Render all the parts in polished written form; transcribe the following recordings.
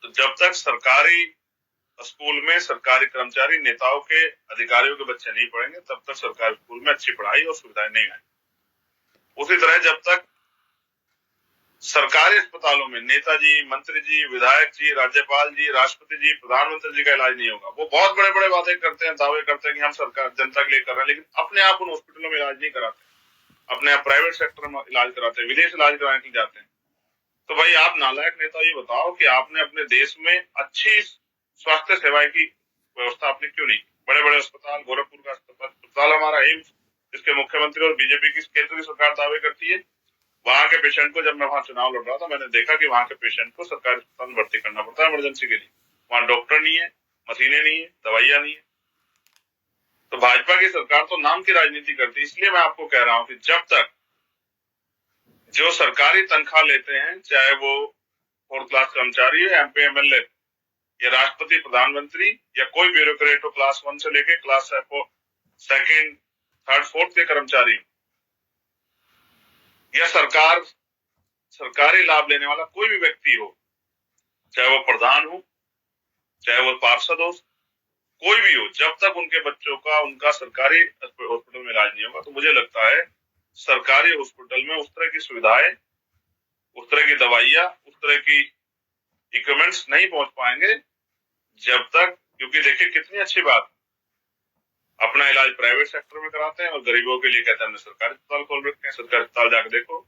तो जब तक सरकारी स्कूल में सरकारी कर्मचारी, नेताओं के, अधिकारियों के बच्चे नहीं पढ़ेंगे, तब तक सरकारी स्कूल में अच्छी पढ़ाई और सुविधाएं नहीं आएंगी। उसी तरह जब तक सरकारी अस्पतालों में नेताजी, मंत्री जी, विधायक जी, राज्यपाल जी, राष्ट्रपति जी, प्रधानमंत्री जी का इलाज नहीं होगा, वो बहुत बड़े बड़े वादे करते हैं, दावे करते हैं कि हम सरकार जनता के लिए कर रहे हैं, लेकिन अपने आप उन हॉस्पिटलों में इलाज नहीं कराते, अपने आप प्राइवेट सेक्टर में इलाज कराते हैं, विदेश इलाज कराने के लिए जाते हैं। तो भाई आप नालायक नेता ये बताओ कि आपने अपने देश में अच्छी स्वास्थ्य सेवाएं की व्यवस्था आपने क्यों नहीं की? बड़े बड़े अस्पताल, गोरखपुर का अस्पताल हमारा एम्स, जिसके मुख्यमंत्री और बीजेपी की केंद्र की सरकार दावे करती है, वहां के पेशेंट को, जब मैं वहां चुनाव लड़ रहा था, मैंने देखा कि वहां के पेशेंट को सरकारी अस्पताल में भर्ती करना पड़ता है इमरजेंसी के लिए। वहां डॉक्टर नहीं है, मशीनें नहीं है, दवाइयां नहीं है। तो भाजपा की सरकार तो नाम की राजनीति करती है। इसलिए मैं आपको कह रहा हूं कि जब तक जो सरकारी तनख्वाह लेते हैं, चाहे वो 4th क्लास कर्मचारी है, MP, MLA, या राष्ट्रपति, प्रधानमंत्री, या कोई ब्यूरोक्रेट हो, क्लास 1 से लेके क्लास 2nd, 3rd, 4th के कर्मचारी, या सरकारी लाभ लेने वाला कोई भी व्यक्ति हो, चाहे वो प्रधान हो, चाहे वो पार्षद हो, कोई भी हो, जब तक उनके बच्चों का उनका सरकारी हॉस्पिटल में इलाज नहीं होगा, तो मुझे लगता है सरकारी हॉस्पिटल में उस तरह की सुविधाएं, उस तरह की दवाइयां, उस तरह की इक्विपमेंट्स नहीं पहुंच पाएंगे जब तक, क्योंकि देखिए कितनी अच्छी बात, अपना इलाज प्राइवेट सेक्टर में कराते हैं और गरीबों के लिए कहते हैं हमने सरकारी अस्पताल खोल रखे हैं। सरकारी अस्पताल जाकर देखो,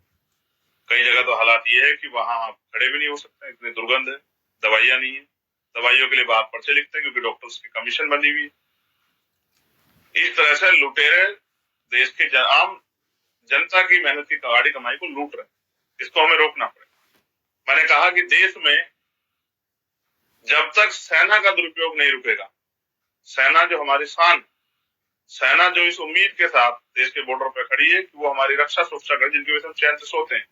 कई जगह तो हालात ये है कि वहां आप खड़े भी नहीं हो सकते, इतनी दुर्गंध है, दवाइयां नहीं है, दवाइयों के लिए बाहर पर्चे लिखते हैं क्योंकि डॉक्टर्स की कमीशन बनी हुई है। इस तरह से लुटेरे देश के आम जनता की मेहनत की कमाड़ी कमाई को लूट रहे, इसको हमें रोकना पड़ेगा। मैंने कहा कि देश में जब तक सेना का दुरुपयोग नहीं रुकेगा, सेना जो हमारी शान, सेना जो इस उम्मीद के साथ देश के बॉर्डर पर खड़ी है कि वो हमारी रक्षा सुरक्षा करे, जिनकी वजह से हम चैन से सोते हैं,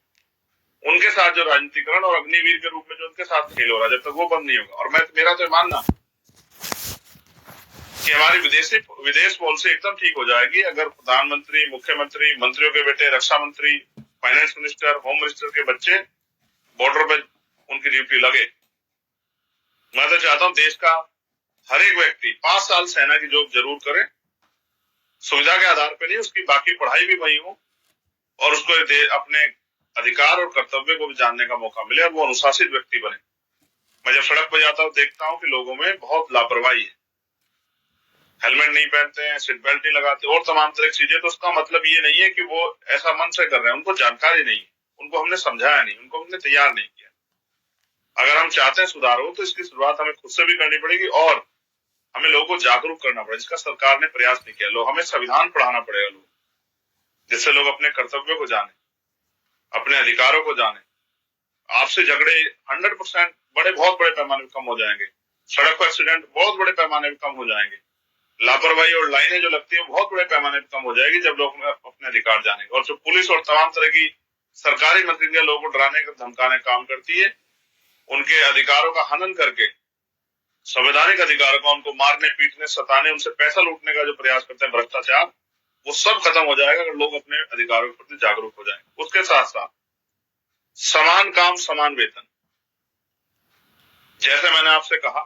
उनके साथ जो राजनीतिकरण और अग्निवीर के रूप में जो उनके साथ खेल हो रहा है, जब तक वो बंद नहीं होगा, और मेरा तो मानना कि हमारी विदेश पॉलिसी एकदम ठीक हो जाएगी अगर प्रधानमंत्री, मुख्यमंत्री, मंत्रियों के बेटे, रक्षा मंत्री, फाइनेंस मिनिस्टर, होम मिनिस्टर के बच्चे बॉर्डर पर उनकी ड्यूटी लगे। मैं तो चाहता हूं देश का हर एक व्यक्ति 5 साल सेना की जॉब जरूर करे, सुविधा के आधार पर नहीं, उसकी बाकी पढ़ाई भी वही हो, और उसको अपने अधिकार और कर्तव्य को भी जानने का मौका मिले और वो अनुशासित व्यक्ति बने। मैं जब सड़क पर जाता हूँ देखता हूँ कि लोगों में बहुत लापरवाही है, हेलमेट नहीं पहनते हैं, सीट बेल्ट नहीं लगाते और तमाम तरह की चीजें। तो उसका मतलब ये नहीं है कि वो ऐसा मन से कर रहे हैं, उनको जानकारी नहीं है, उनको हमने समझाया नहीं, उनको हमने तैयार नहीं किया। अगर हम चाहते हैं सुधार हो तो इसकी शुरुआत हमें खुद से भी करनी पड़ेगी और हमें लोगों को जागरूक करना पड़ेगा, जिसका सरकार ने प्रयास नहीं किया। हमें संविधान पढ़ाना पड़ेगा लोग, जिससे लोग अपने कर्तव्यों को जाने, अपने अधिकारों को जाने। आपसे झगड़े 100% बहुत बड़े पैमाने पर कम हो जाएंगे, सड़क पर एक्सीडेंट बहुत बड़े पैमाने पर कम हो जाएंगे, लापरवाही और लाइनें जो लगती है बहुत बड़े पैमाने पर कम हो जाएगी जब लोग अपने अधिकार जानेंगे। और जो पुलिस और तमाम तरह की सरकारी मशीनरियां लोगों को डराने का धमकाने काम करती है, उनके अधिकारों का हनन करके, संवैधानिक अधिकारों का उनको मारने, पीटने, सताने, उनसे पैसा लूटने का जो प्रयास करते हैं, भ्रष्टाचार, वो सब खत्म हो जाएगा अगर लोग अपने अधिकारों के प्रति जागरूक हो जाएंगे। उसके साथ साथ समान काम समान वेतन, जैसे मैंने आपसे कहा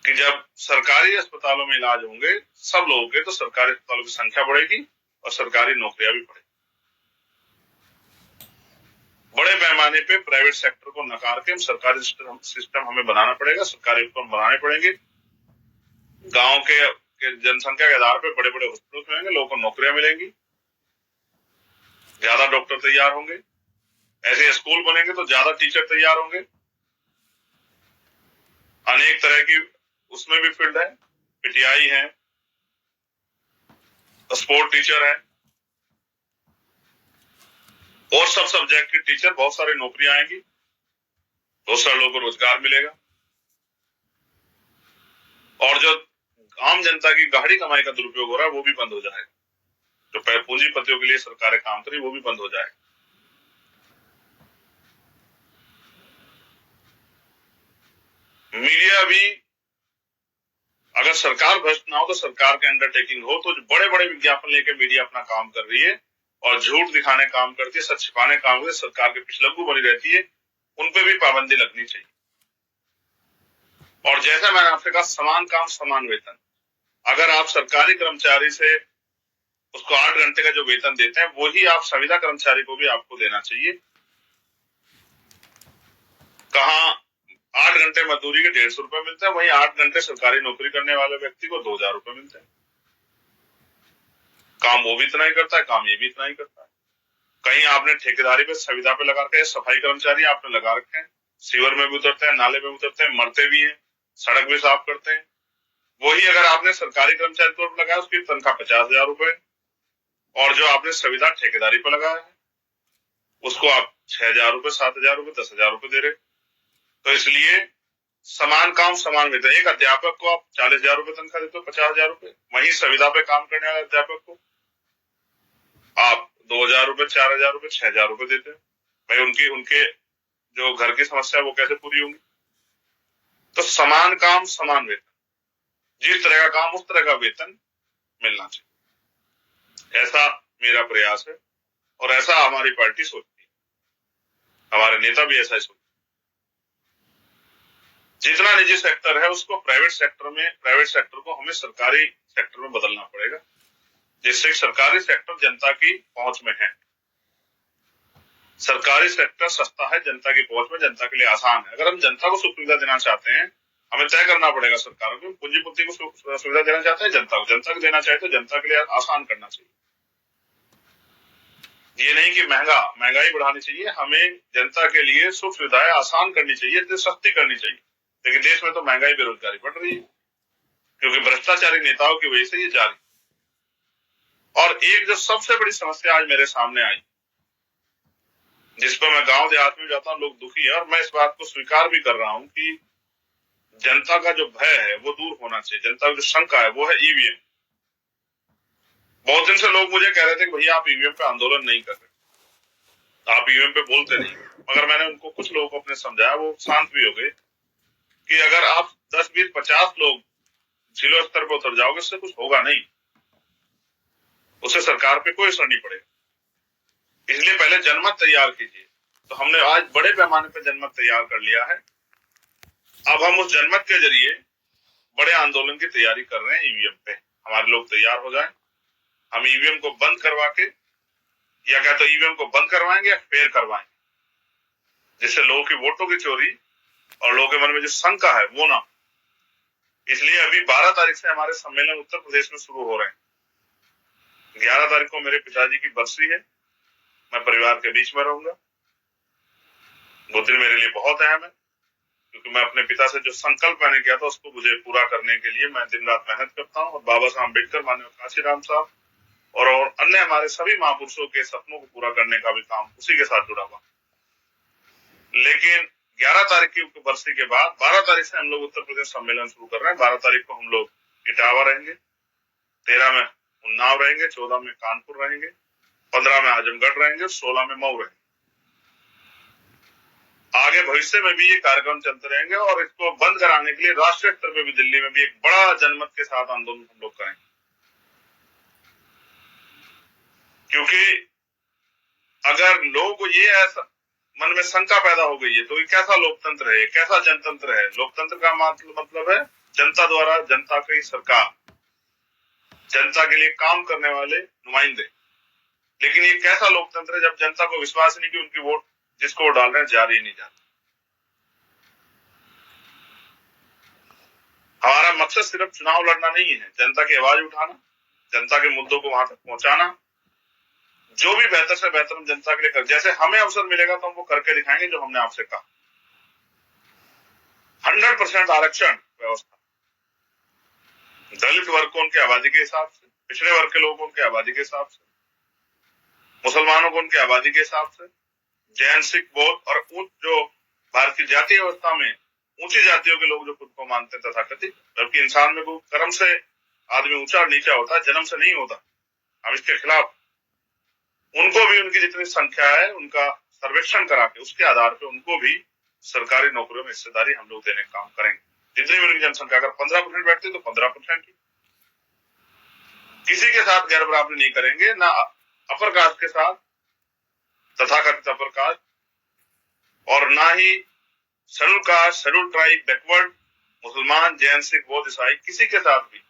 कि जब सरकारी अस्पतालों में इलाज होंगे सब लोगों के, तो सरकारी अस्पतालों की संख्या बढ़ेगी और सरकारी नौकरियां भी बढ़ेगी। बड़े पैमाने पे प्राइवेट सेक्टर को नकार के हम सरकारी सिस्टम हमें बनाना पड़ेगा, सरकारी उपक्रम बनाने पड़ेंगे। गांव के जनसंख्या के आधार पर बड़े बड़े हॉस्पिटल होंगे, लोगों को नौकरियां मिलेंगी, ज्यादा डॉक्टर तैयार होंगे, ऐसे स्कूल बनेंगे तो ज्यादा टीचर तैयार होंगे। अनेक तरह की उसमें भी फील्ड है, PTI है, स्पोर्ट टीचर है, और सब सब्जेक्ट के टीचर, बहुत सारी नौकरियां आएंगी, बहुत सारे लोगों को रोजगार मिलेगा, और जो आम जनता की गाढ़ी कमाई का दुरुपयोग हो रहा है वो भी बंद हो जाएगा। जो पूंजीपतियों के लिए सरकारें काम करी वो भी बंद हो जाएगा। मीडिया भी, अगर सरकार भ्रष्ट ना हो तो सरकार के अंडरटेकिंग हो, तो बड़े बड़े विज्ञापन लेकर मीडिया अपना काम कर रही है और झूठ दिखाने काम करती है, सच छिपाने काम करती है, सरकार के पिछलग्गू बनी रहती है, उन पे भी पाबंदी लगनी चाहिए। और जैसा मैंने आपसे कहा, समान काम समान वेतन। अगर आप सरकारी कर्मचारी से उसको 8 घंटे का जो वेतन देते हैं, वही आप संविदा कर्मचारी को भी आपको देना चाहिए। कहाँ 8 घंटे मजदूरी के 150 रुपए मिलते हैं, वहीं 8 घंटे सरकारी नौकरी करने वाले व्यक्ति को 2000 रुपए मिलते हैं। काम वो भी इतना ही करता है, काम ये भी इतना ही करता है। कहीं आपने ठेकेदारी पे संविदा पे लगा रखे हैं, सफाई कर्मचारी आपने लगा रखे हैं, सीवर में भी उतरते हैं, नाले में उतरते हैं, मरते भी हैं, सड़क भी साफ करते हैं। वही अगर आपने सरकारी कर्मचारी तौर पर लगाया, उसकी तनख्वाह 50,000 रुपए, और जो आपने संविदा ठेकेदारी पर लगाया है उसको आप 6,000 रुपए, 7,000 रुपए, 10,000 रुपए दे रहे। तो इसलिए समान काम समान वेतन। एक अध्यापक को आप 40,000 रुपए तनख्वाह देते हो, 50,000 रुपए, वहीं संविदा पे काम करने वाले अध्यापक को आप 2,000 रुपए, 4,000 रुपए, 6,000 रुपए देते हैं। भाई उनकी उनके जो घर की समस्या वो कैसे पूरी होंगी? तो समान काम समान वेतन, जिस तरह का काम उस तरह का वेतन मिलना चाहिए, ऐसा मेरा प्रयास है और ऐसा हमारी पार्टी सोचती है, हमारे नेता भी ऐसा ही सोचते। जितना निजी सेक्टर है उसको प्राइवेट सेक्टर को हमें सरकारी सेक्टर में बदलना पड़ेगा, जिससे सरकारी सेक्टर जनता की पहुंच में है। सरकारी सेक्टर सस्ता है, जनता की पहुंच में, जनता के लिए आसान है। अगर हम जनता को सुख सुविधा देना चाहते हैं, हमें तय करना पड़ेगा सरकारों को, पूंजीपति को सुविधा देना चाहते हैं, जनता को देना चाहे तो जनता के लिए आसान करना चाहिए। ये नहीं कि महंगाई बढ़ानी चाहिए, हमें जनता के लिए सुख सुविधाएं आसान करनी चाहिए, सस्ती करनी चाहिए। लेकिन देश में तो महंगाई, बेरोजगारी बढ़ रही है, क्योंकि भ्रष्टाचारी नेताओं की वजह से ये जारी। और एक जो सबसे बड़ी समस्या आज मेरे सामने आई, जिस पर मैं गांव देहात में जाता हूँ, लोग दुखी है, और मैं इस बात को स्वीकार भी कर रहा हूँ कि जनता का जो भय है वो दूर होना चाहिए। जनता की जो शंका है वो है ईवीएम। बहुत दिन से लोग मुझे कह रहे थे कि भैया आप ईवीएम पे आंदोलन नहीं कर रहे, आप ईवीएम पे बोलते नहीं। मगर मैंने उनको, कुछ लोगों को अपने समझाया, वो शांत भी हो गए कि अगर आप 10, 20, 50 लोग जिला स्तर पर उतर जाओगे, उससे कुछ होगा नहीं, उससे सरकार पे कोई असर नहीं पड़ेगा। इसलिए पहले जनमत तैयार कीजिए। तो हमने आज बड़े पैमाने पर जनमत तैयार कर लिया है। अब हम उस जनमत के जरिए बड़े आंदोलन की तैयारी कर रहे हैं ईवीएम पे। हमारे लोग तैयार हो जाएं, हम ईवीएम को बंद करवा के, या क्या तो ईवीएम को बंद करवाएंगे या फेर करवाएंगे, जिससे लोगों की वोटों की चोरी और लोगों के मन में जो शंका है वो ना। इसलिए अभी 12 तारीख से हमारे सम्मेलन उत्तर प्रदेश में शुरू हो रहे हैं। 11 तारीख को मेरे पिताजी की बरसी है, मैं परिवार के बीच में रहूंगा। वो दिन मेरे लिए बहुत अहम है, क्योंकि मैं अपने पिता से जो संकल्प मैंने किया था उसको मुझे पूरा करने के लिए मैं दिन रात मेहनत करता हूँ। और बाबा साहब अम्बेडकर, माननीय काशीराम साहब और अन्य हमारे सभी महापुरुषों के सपनों को पूरा करने का भी काम उसी के साथ जुड़ा हुआ। लेकिन 11 तारीख की बरसी के बाद 12 तारीख से हम लोग उत्तर प्रदेश सम्मेलन शुरू कर रहे हैं। 12 तारीख को हम लोग इटावा रहेंगे, 13 में उन्नाव रहेंगे, 14 में कानपुर रहेंगे, 15 में आजमगढ़ रहेंगे, 16 में मऊ रहेंगे। आगे भविष्य में भी ये कार्यक्रम चलते रहेंगे और इसको बंद कराने के लिए राष्ट्रीय स्तर पे भी दिल्ली में भी एक बड़ा जनमत के साथ आंदोलन हम लोग करेंगे। क्योंकि अगर लोगों को ये ऐसा मन में शंका पैदा हो गई है तो ये कैसा लोकतंत्र है, कैसा जनतंत्र है? लोकतंत्र का मतलब है जनता द्वारा जनता की सरकार, जनता के लिए काम करने वाले नुमाइंदे। लेकिन ये कैसा लोकतंत्र है जब जनता को विश्वास नहीं कि उनकी वोट जिसको वो डाल रहे हैं जारी नहीं जाती। हमारा मकसद सिर्फ चुनाव लड़ना नहीं है, जनता की आवाज उठाना, जनता के मुद्दों को वहां तक पहुंचाना, जो भी बेहतर से बेहतर हम जनता के लिए कर, जैसे हमें अवसर मिलेगा तो हम वो करके दिखाएंगे जो हमने आपसे कहा। 100% आरक्षण व्यवस्था, दलित वर्ग को उनके आबादी के हिसाब से, पिछड़े वर्ग के लोगों को उनके आबादी के हिसाब से, मुसलमानों को उनके आबादी के हिसाब से, जैन, सिख, बौद्ध और जो भारतीय जातीय व्यवस्था में ऊंची जातियों के लोग जो खुद को मानते हैं तथाकथित, जबकि इंसान में वो कर्म से आदमी ऊंचा और नीचा होता है, जन्म से नहीं होता। हम इसके खिलाफ, उनको भी उनकी जितनी संख्या है उनका सर्वेक्षण करा के उसके आधार पर उनको भी सरकारी नौकरियों में हिस्सेदारी हम लोग देने का काम करेंगे। जितनी भी उनकी जनसंख्या अगर 15% बैठती तो 15% की। किसी के साथ गैर बराबरी नहीं करेंगे, ना अपर कास्ट के साथ, तथाकथित अपर कास्ट, और ना ही schedule caste, schedule tribe, backward, मुसलमान, जैन, सिख, बौद्ध, ईसाई किसी के साथ भी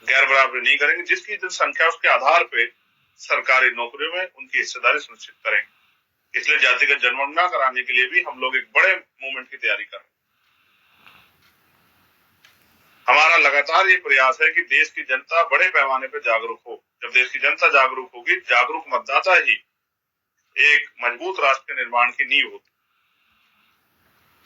गैर बराबरी नहीं करेंगे। जिसकी जनसंख्या उसके आधार पे सरकारी नौकरियों में उनकी हिस्सेदारी सुनिश्चित करेंगे। इसलिए जातिगत जनगणना कराने के लिए भी हम लोग एक बड़े मूवमेंट की तैयारी कर रहे हैं। हमारा लगातार ये प्रयास है कि देश की जनता बड़े पैमाने पर जागरूक हो। जब देश की जनता जागरूक होगी, जागरूक मतदाता ही एक मजबूत राष्ट्र के निर्माण की नींव होती है।